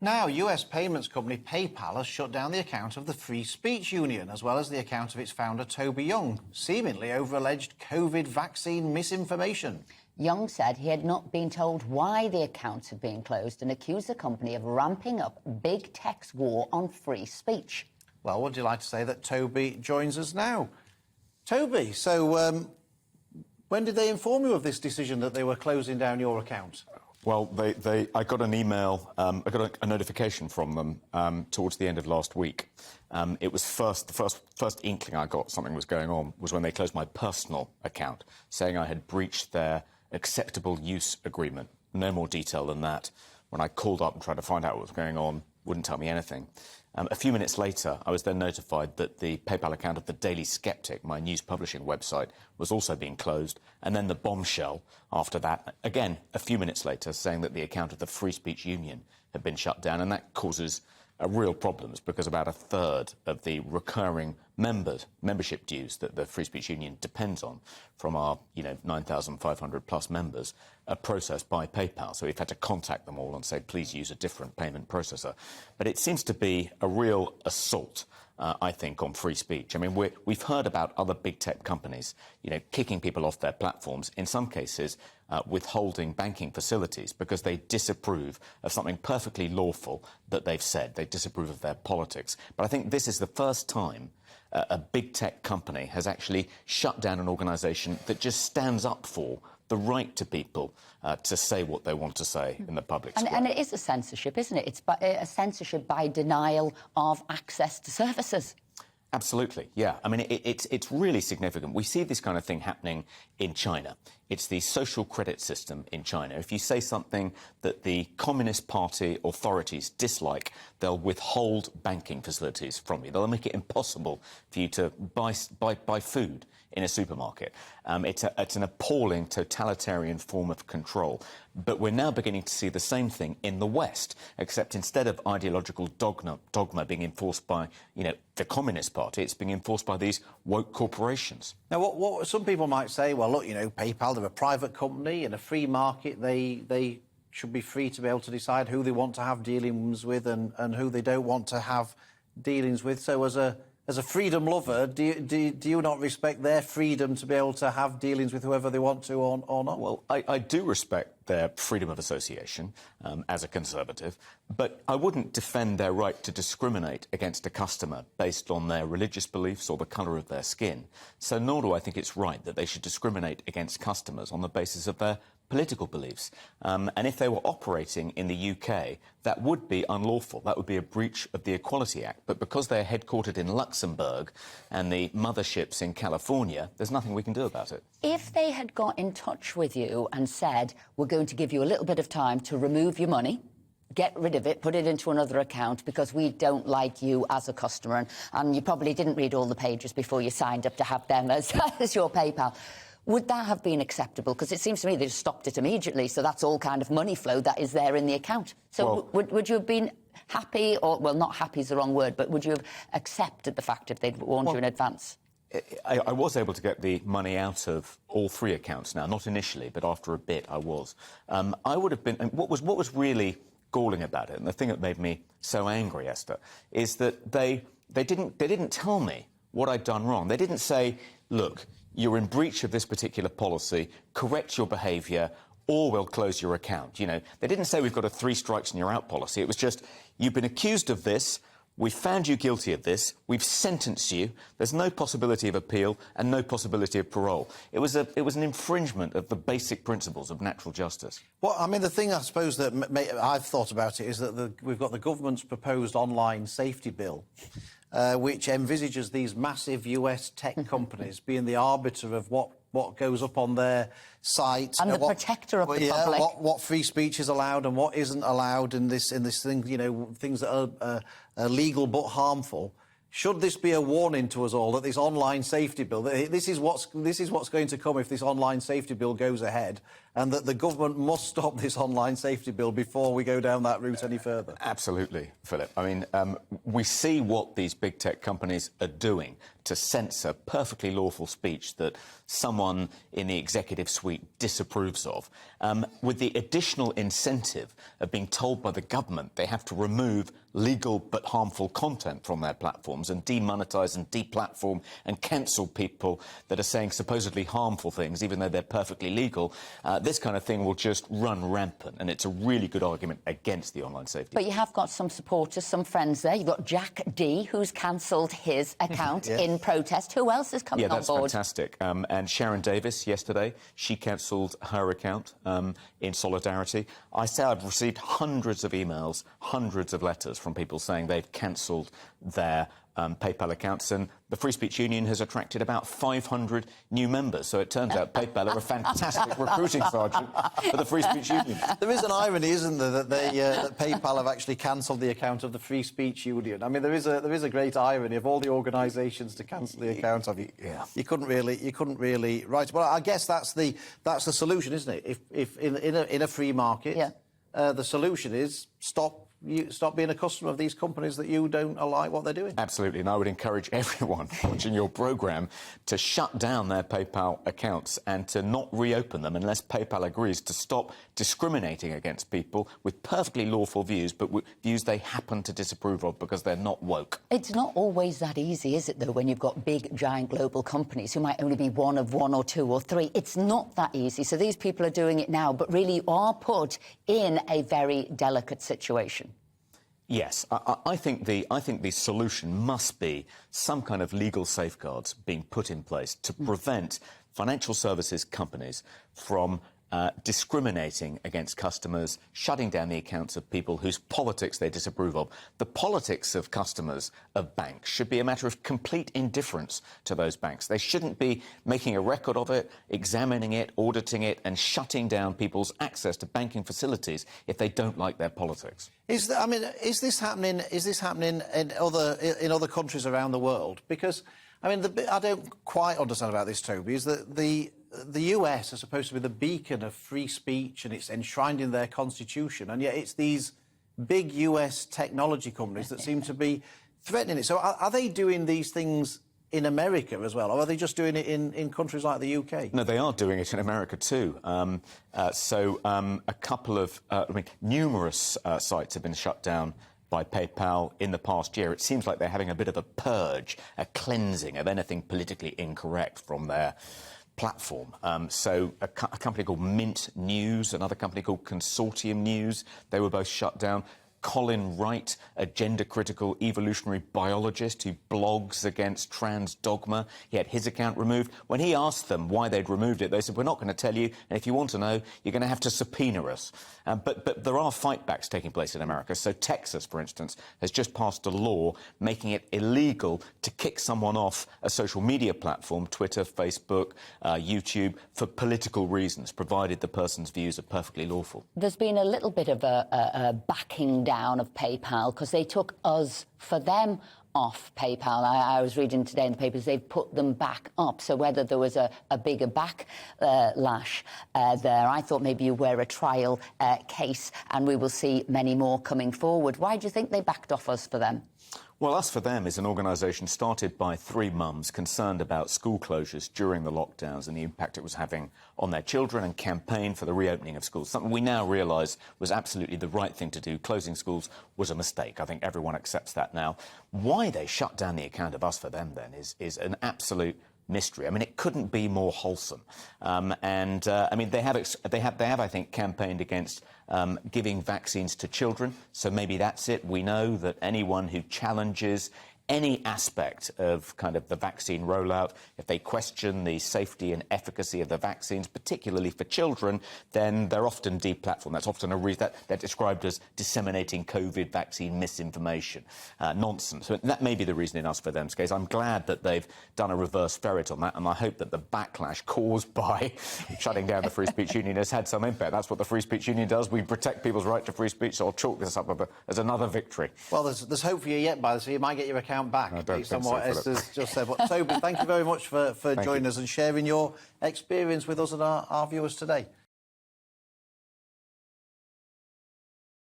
Now, US payments company PayPal has shut down the account of the Free Speech Union, as well as the account of its founder, Toby Young, seemingly over alleged COVID vaccine misinformation. Young said he had not been told why the accounts had been closed and accused the company of ramping up big tech's war on free speech. Well, would you like to say that Toby joins us now? Toby, so when did they inform you of this decision that they were closing down your account? Well, I got an email, I got a notification from them towards the end of last week. It was the first inkling I got something was going on was when they closed my personal account, saying I had breached their acceptable use agreement. No more detail than that. When I called up and tried to find out what was going on, wouldn't tell me anything. A few minutes later, I was then notified that the PayPal account of the Daily Skeptic, my news publishing website, was also being closed. And then the bombshell after that, again, a few minutes later, saying that the account of the Free Speech Union had been shut down. And that causes real problems because about a third of the recurring membership dues that the Free Speech Union depends on from our 9,500 plus members are processed by PayPal. So we've had to contact them all and say, please use a different payment processor. But it seems to be a real assault, I think, on free speech. I mean, we've heard about other big tech companies, kicking people off their platforms, in some cases withholding banking facilities because they disapprove of something perfectly lawful that they've said. They disapprove of their politics. But I think this is the first time a big tech company has actually shut down an organisation that just stands up for the right to people to say what they want to say in the public square. And it is a censorship, isn't it? It's a censorship by denial of access to services. Absolutely, yeah. I mean, it's really significant. We see this kind of thing happening in China. It's the social credit system in China. If you say something that the Communist Party authorities dislike, they'll withhold banking facilities from you. They'll make it impossible for you to buy food in a supermarket. It's an appalling totalitarian form of control. But we're now beginning to see the same thing in the West, except instead of ideological dogma being enforced by, the Communist Party, it's being enforced by these woke corporations. Now, what some people might say, well, look, PayPal, they're a private company in a free market. They should be free to be able to decide who they want to have dealings with and who they don't want to have dealings with. So as a freedom lover, do you not respect their freedom to be able to have dealings with whoever they want to or not? Well, I do respect their freedom of association as a Conservative, but I wouldn't defend their right to discriminate against a customer based on their religious beliefs or the colour of their skin. So nor do I think it's right that they should discriminate against customers on the basis of their political beliefs. And if they were operating in the UK, that would be unlawful. That would be a breach of the Equality Act. But because they're headquartered in Luxembourg and the mothership's in California, there's nothing we can do about it. If they had got in touch with you and said, we're going to give you a little bit of time to remove your money, get rid of it, put it into another account because we don't like you as a customer, and you probably didn't read all the pages before you signed up to have them as your PayPal, would that have been acceptable? Because it seems to me they just stopped it immediately, so that's all kind of money flow that is there in the account. So would you have been happy, or, well, not happy is the wrong word, but would you have accepted the fact if they'd warned you in advance? I was able to get the money out of all three accounts now, not initially, but after a bit I was. I would have been... And what was really galling about it, and the thing that made me so angry, Esther, is that they didn't tell me what I'd done wrong. They didn't say, look, you're in breach of this particular policy, correct your behaviour, or we'll close your account. They didn't say we've got a 3 strikes and you're out policy. It was just, you've been accused of this, we've found you guilty of this, we've sentenced you, there's no possibility of appeal and no possibility of parole. It was an infringement of the basic principles of natural justice. Well, I mean, the thing I suppose that I've thought about it is that we've got the government's proposed online safety bill, which envisages these massive US tech companies being the arbiter of what goes up on their sites and the protector of the public. What free speech is allowed and what isn't allowed in this thing. Things that are legal but harmful. Should this be a warning to us all that this online safety bill, this is what's going to come if this online safety bill goes ahead, and that the government must stop this online safety bill before we go down that route any further. Absolutely, Philip. I mean, we see what these big tech companies are doing to censor perfectly lawful speech that someone in the executive suite disapproves of, with the additional incentive of being told by the government they have to remove legal but harmful content from their platforms and demonetise and deplatform and cancel people that are saying supposedly harmful things, even though they're perfectly legal. This kind of thing will just run rampant, and it's a really good argument against the online safety. But you have got some supporters, some friends there. You've got Jack D, who's cancelled his account in protest. Who else is coming on board? Yeah, that's fantastic. And Sharon Davis, yesterday, she cancelled her account in solidarity. I say I've received hundreds of emails, hundreds of letters from people saying they've cancelled their PayPal accounts, and the Free Speech Union has attracted about 500 new members. So it turns out PayPal are a fantastic recruiting sergeant for the Free Speech Union. There is an irony, isn't there, that that PayPal have actually cancelled the account of the Free Speech Union. I mean, there is a great irony of all the organisations to cancel the account of you. Yeah. You couldn't really write. Well, I guess that's the solution, isn't it? If in a free market, the solution is stop being a customer of these companies that you don't like what they're doing. Absolutely, and I would encourage everyone watching your programme to shut down their PayPal accounts and to not reopen them unless PayPal agrees to stop discriminating against people with perfectly lawful views, but with views they happen to disapprove of because they're not woke. It's not always that easy, is it, though, when you've got big, giant global companies who might only be one of one or two or three? It's not that easy. So these people are doing it now, but really are put in a very delicate situation. Yes, I think the solution must be some kind of legal safeguards being put in place to prevent financial services companies from discriminating against customers, shutting down the accounts of people whose politics they disapprove of. The politics of customers of banks should be a matter of complete indifference to those banks. They shouldn't be making a record of it, examining it, auditing it, and shutting down people's access to banking facilities if they don't like their politics. Is this happening in other countries around the world? Because I mean, I don't quite understand about this, Toby, is that the US is supposed to be the beacon of free speech and it's enshrined in their constitution, and yet it's these big US technology companies that seem to be threatening it. So are they doing these things in America as well, or are they just doing it in countries like the UK? No, they are doing it in America too. A couple of, numerous sites have been shut down by PayPal in the past year. It seems like they're having a bit of a purge, a cleansing of anything politically incorrect from their platform. A company called Mint News, another company called Consortium News, they were both shut down. Colin Wright, a gender-critical evolutionary biologist who blogs against trans dogma, he had his account removed. When he asked them why they'd removed it, they said, we're not going to tell you, and if you want to know, you're going to have to subpoena us. But there are fightbacks taking place in America. So Texas, for instance, has just passed a law making it illegal to kick someone off a social media platform, Twitter, Facebook, YouTube, for political reasons, provided the person's views are perfectly lawful. There's been a little bit of a backing down of PayPal because they took us for them off PayPal. I was reading today in the papers they've put them back up. So whether there was a bigger backlash there, I thought maybe you were a trial case and we will see many more coming forward. Why do you think they backed off us for them? Well, Us For Them is an organisation started by three mums concerned about school closures during the lockdowns and the impact it was having on their children, and campaigned for the reopening of schools, something we now realise was absolutely the right thing to do. Closing schools was a mistake. I think everyone accepts that now. Why they shut down the account of Us For Them, then, is an absolute mystery. I mean, it couldn't be more wholesome. They have, I think, campaigned against giving vaccines to children. So maybe that's it. We know that anyone who challenges any aspect of kind of the vaccine rollout, if they question the safety and efficacy of the vaccines, particularly for children, then they're often deplatformed. That's often a reason that they're described as disseminating COVID vaccine misinformation. Nonsense. So that may be the reason in Us For Them's case. I'm glad that they've done a reverse ferret on that, and I hope that the backlash caused by shutting down the Free Speech Union has had some impact. That's what the Free Speech Union does. We protect people's right to free speech, so I'll chalk this up as another victory. Well, there's hope for you yet, so you might get your account back, based on what Esther's just said. But Toby, thank you very much for joining us and sharing your experience with us and our viewers today.